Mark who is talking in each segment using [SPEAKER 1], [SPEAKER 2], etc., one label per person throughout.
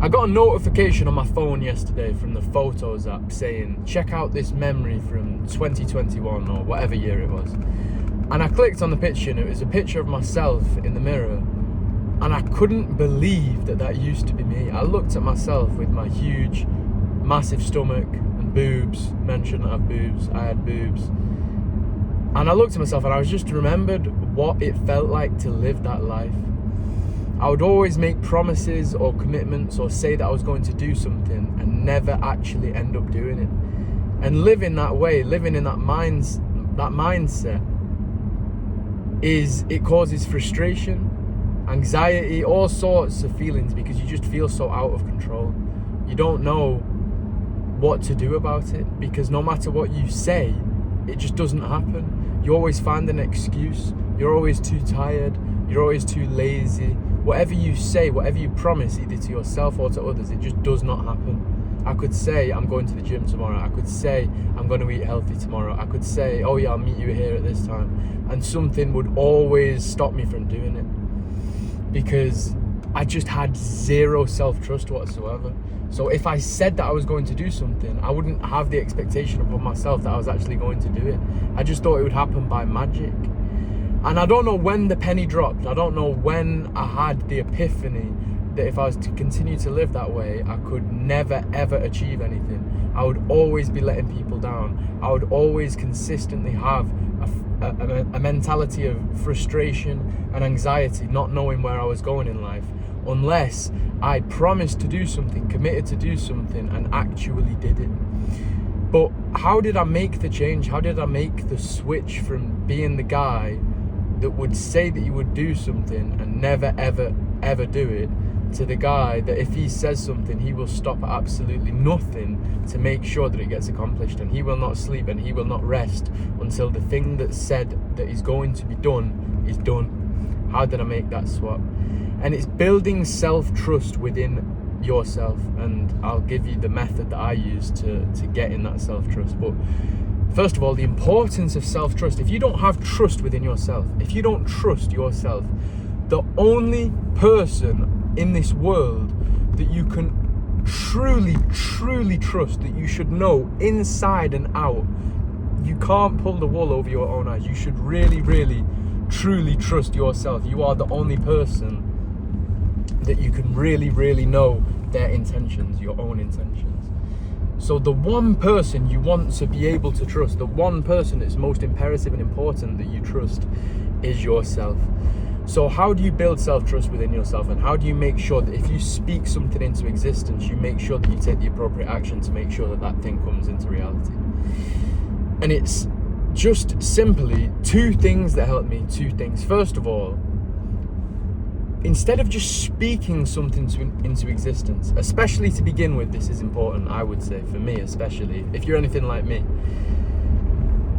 [SPEAKER 1] I got a notification on my phone yesterday from the Photos app saying, check out this memory from 2021 or whatever year it was. And I clicked on the picture and it was a picture of myself in the mirror. And I couldn't believe that used to be me. I looked at myself with my huge, massive stomach and boobs. Men shouldn't have boobs. I had boobs. And I looked at myself and I was just remembered what it felt like to live that life. I would always make promises or commitments or say that I was going to do something and never actually end up doing it. And living that way, living in that mindset, it causes frustration, anxiety, all sorts of feelings, because you just feel so out of control. You don't know what to do about it, because no matter what you say, it just doesn't happen. You always find an excuse. You're always too tired. You're always too lazy. Whatever you say, whatever you promise, either to yourself or to others, it just does not happen. I could say, I'm going to the gym tomorrow. I could say, I'm going to eat healthy tomorrow. I could say, oh yeah, I'll meet you here at this time. And something would always stop me from doing it, because I just had zero self-trust whatsoever. So if I said that I was going to do something, I wouldn't have the expectation upon myself that I was actually going to do it. I just thought it would happen by magic. And I don't know when the penny dropped. I don't know when I had the epiphany that if I was to continue to live that way, I could never ever achieve anything. I would always be letting people down. I would always consistently have a mentality of frustration and anxiety, not knowing where I was going in life, unless I promised to do something, committed to do something, and actually did it. But how did I make the change? How did I make the switch from being the guy that would say that he would do something and never ever ever do it, to the guy that if he says something, he will stop at absolutely nothing to make sure that it gets accomplished, and he will not sleep and he will not rest until the thing that's said that is going to be done is done? How did I make that swap? And it's building self-trust within yourself, and I'll give you the method that I use to get in that self-trust. But first of all, the importance of self-trust. If you don't have trust within yourself, if you don't trust yourself, the only person in this world that you can truly, truly trust, that you should know inside and out, you can't pull the wool over your own eyes. You should really, really, truly trust yourself. You are the only person that you can really, really know their intentions, your own intentions. So the one person you want to be able to trust, the one person that's most imperative and important that you trust, is yourself. So how do you build self-trust within yourself, and how do you make sure that if you speak something into existence, you make sure that you take the appropriate action to make sure that that thing comes into reality? And it's just simply two things that help me. Two things. First of all, instead of just speaking something into existence, especially to begin with, this is important, I would say, for me especially, if you're anything like me,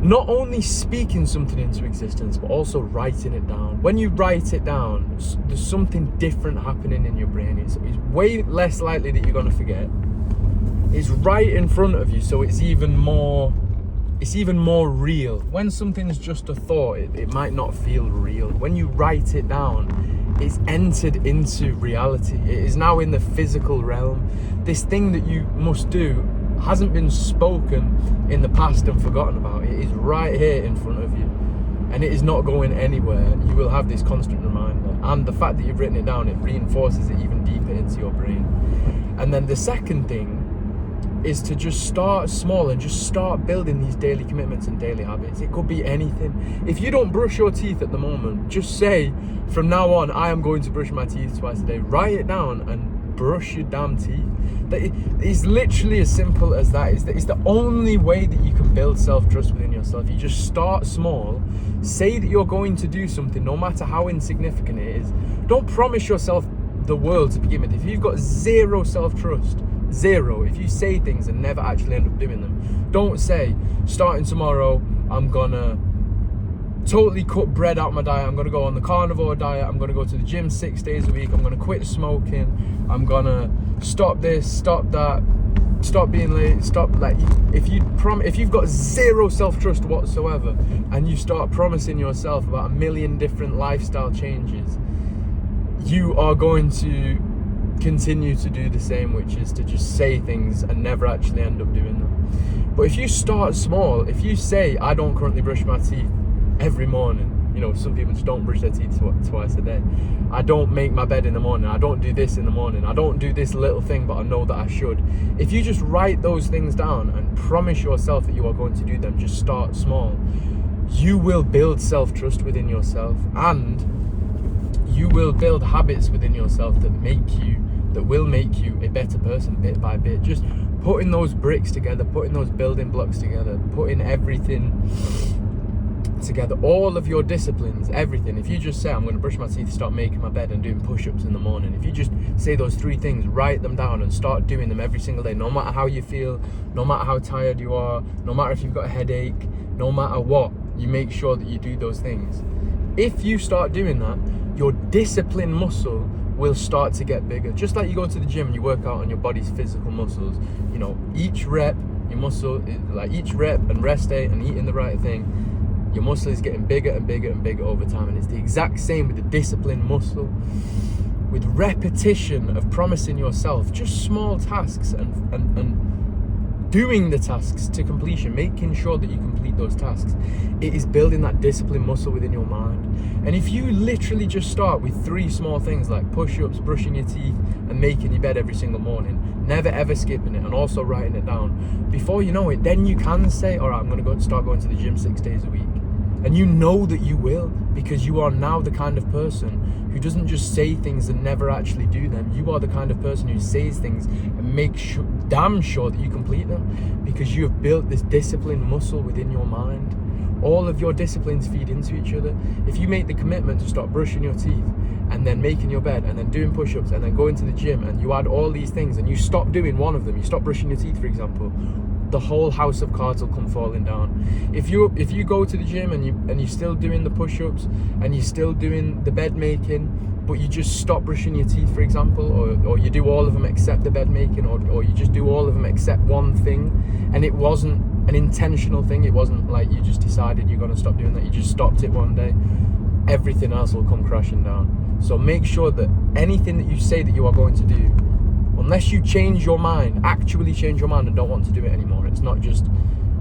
[SPEAKER 1] not only speaking something into existence, but also writing it down. When you write it down, there's something different happening in your brain. It's way less likely that you're going to forget. It's right in front of you, so it's even more real. When something's just a thought, it might not feel real. When you write it down, it's entered into reality. It is now in the physical realm. This thing that you must do hasn't been spoken in the past and forgotten about. It is right here in front of you, and it is not going anywhere. You will have this constant reminder, and the fact that you've written it down, it reinforces it even deeper into your brain. And then the second thing is to just start small and just start building these daily commitments and daily habits. It could be anything. If you don't brush your teeth at the moment, just say, from now on, I am going to brush my teeth twice a day. Write it down and brush your damn teeth. It's literally as simple as that. It's the only way that you can build self-trust within yourself. You just start small, say that you're going to do something, no matter how insignificant it is. Don't promise yourself the world to begin with. If you've got zero self-trust, zero, if you say things and never actually end up doing them, don't say, starting tomorrow, I'm gonna totally cut bread out of my diet, I'm gonna go on the carnivore diet, I'm gonna go to the gym 6 days a week, I'm gonna quit smoking, I'm gonna stop this, stop that, stop being late, stop, like, if you've got zero self-trust whatsoever and you start promising yourself about 1 million different lifestyle changes, you are going to continue to do the same, which is to just say things and never actually end up doing them. But if you start small, if you say, I don't currently brush my teeth every morning, you know, some people just don't brush their teeth twice a day. I don't make my bed in the morning. I don't do this in the morning. I don't do this little thing, but I know that I should. If you just write those things down and promise yourself that you are going to do them, just start small, you will build self-trust within yourself, and you will build habits within yourself that will make you a better person bit by bit. Just putting those bricks together, putting those building blocks together, putting everything together, all of your disciplines, everything. If you just say, I'm going to brush my teeth, start making my bed and doing push-ups in the morning, if you just say those 3 things, write them down and start doing them every single day, no matter how you feel, no matter how tired you are, no matter if you've got a headache, no matter what, you make sure that you do those things. If you start doing that, your discipline muscle will start to get bigger. Just like you go to the gym and you work out on your body's physical muscles, you know, each rep, your muscle, like each rep and rest day and eating the right thing, your muscle is getting bigger and bigger and bigger over time. And it's the exact same with the discipline muscle. With repetition of promising yourself just small tasks and doing the tasks to completion, making sure that you complete those tasks, it is building that discipline muscle within your mind. And if you literally just start with 3 small things like push-ups, brushing your teeth, and making your bed every single morning, never ever skipping it, and also writing it down, before you know it, then you can say, all right, I'm going to start going to the gym 6 days a week. And you know that you will, because you are now the kind of person who doesn't just say things and never actually do them. You are the kind of person who says things and makes damn sure that you complete them, because you have built this discipline muscle within your mind. All of your disciplines feed into each other. If you make the commitment to start brushing your teeth and then making your bed and then doing push-ups and then going to the gym, and you add all these things and you stop doing one of them, you stop brushing your teeth, for example, the whole house of cards will come falling down. If you go to the gym and you're still doing the push-ups and you're still doing the bed making, but you just stop brushing your teeth, for example, or you do all of them except the bed making, or you just do all of them except one thing, and it wasn't an intentional thing, it wasn't like you just decided you're going to stop doing that, you just stopped it one day, everything else will come crashing down. So make sure that anything that you say that you are going to do, unless you change your mind, actually change your mind and don't want to do it anymore, it's not just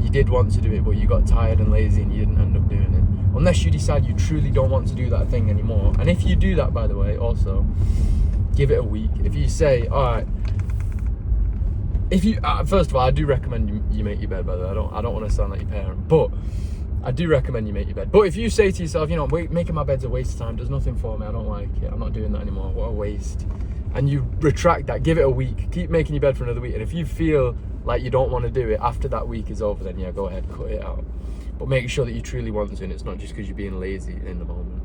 [SPEAKER 1] you did want to do it but you got tired and lazy and you didn't end up doing it, unless you decide you truly don't want to do that thing anymore. And if you do that, by the way, also give it a week. If you say, all right, if you first of all, I do recommend you make your bed, by the way. I don't want to sound like your parent, but I do recommend you make your bed. But if you say to yourself, you know, making my bed's a waste of time, does nothing for me, I don't like it, I'm not doing that anymore, what a waste, and you retract that, give it a week, keep making your bed for another week, and if you feel like you don't want to do it after that week is over, then yeah, go ahead, cut it out. But make sure that you truly want to, and it's not just because you're being lazy in the moment.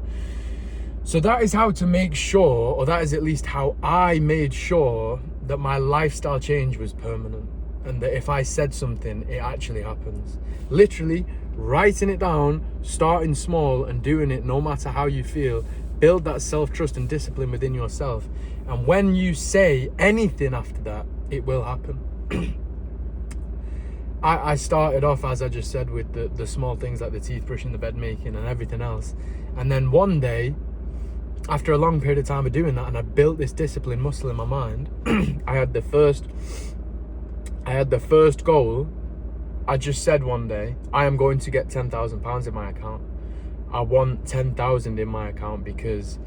[SPEAKER 1] So that is how to make sure, or that is at least how I made sure that my lifestyle change was permanent, and that if I said something, it actually happens. Literally writing it down, starting small and doing it no matter how you feel, build that self-trust and discipline within yourself. And when you say anything after that, it will happen. I started off, as I just said, with the small things like the teeth brushing, the bed making and everything else. And then one day, after a long period of time of doing that, and I built this discipline muscle in my mind, I had the first goal. I just said one day, I am going to get £10,000 in my account. I want 10,000 in my account because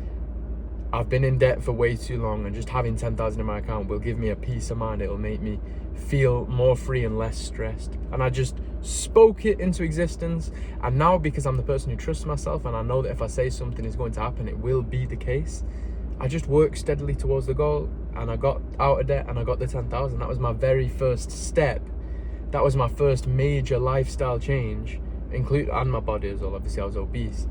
[SPEAKER 1] I've been in debt for way too long, and just having 10,000 in my account will give me a peace of mind. It'll make me feel more free and less stressed. And I just spoke it into existence. And now, because I'm the person who trusts myself and I know that if I say something is going to happen, it will be the case, I just worked steadily towards the goal, and I got out of debt and I got the 10,000. That was my very first step. That was my first major lifestyle change, and my body as well. Obviously I was obese,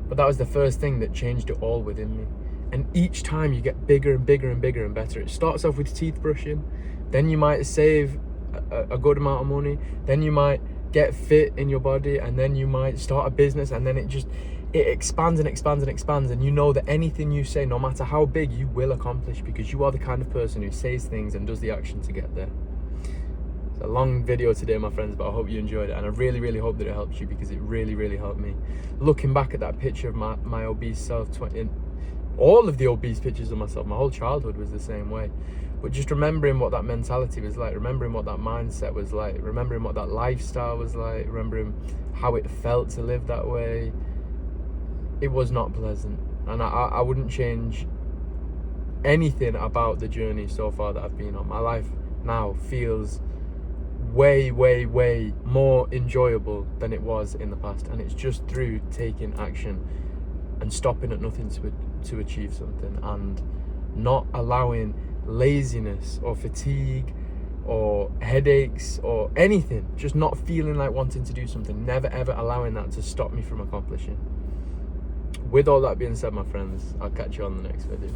[SPEAKER 1] but that was the first thing that changed it all within me. And each time you get bigger and bigger and bigger and better. It starts off with teeth brushing, then you might save a good amount of money, then you might get fit in your body, and then you might start a business, and then it expands and expands and expands. And you know that anything you say, no matter how big, you will accomplish, because you are the kind of person who says things and does the action to get there. It's a long video today, my friends, but I hope you enjoyed it, and I really, really hope that it helps you, because it really, really helped me. Looking back at that picture of my obese self all of the obese pictures of myself. My whole childhood was the same way. But just remembering what that mentality was like, remembering what that mindset was like, remembering what that lifestyle was like, remembering how it felt to live that way, it was not pleasant. And I wouldn't change anything about the journey so far that I've been on. My life now feels way, way, way more enjoyable than it was in the past. And it's just through taking action and stopping at nothing to achieve something, and not allowing laziness or fatigue or headaches or anything, just not feeling like wanting to do something, never ever allowing that to stop me from accomplishing. With all that being said, my friends, I'll catch you on the next video.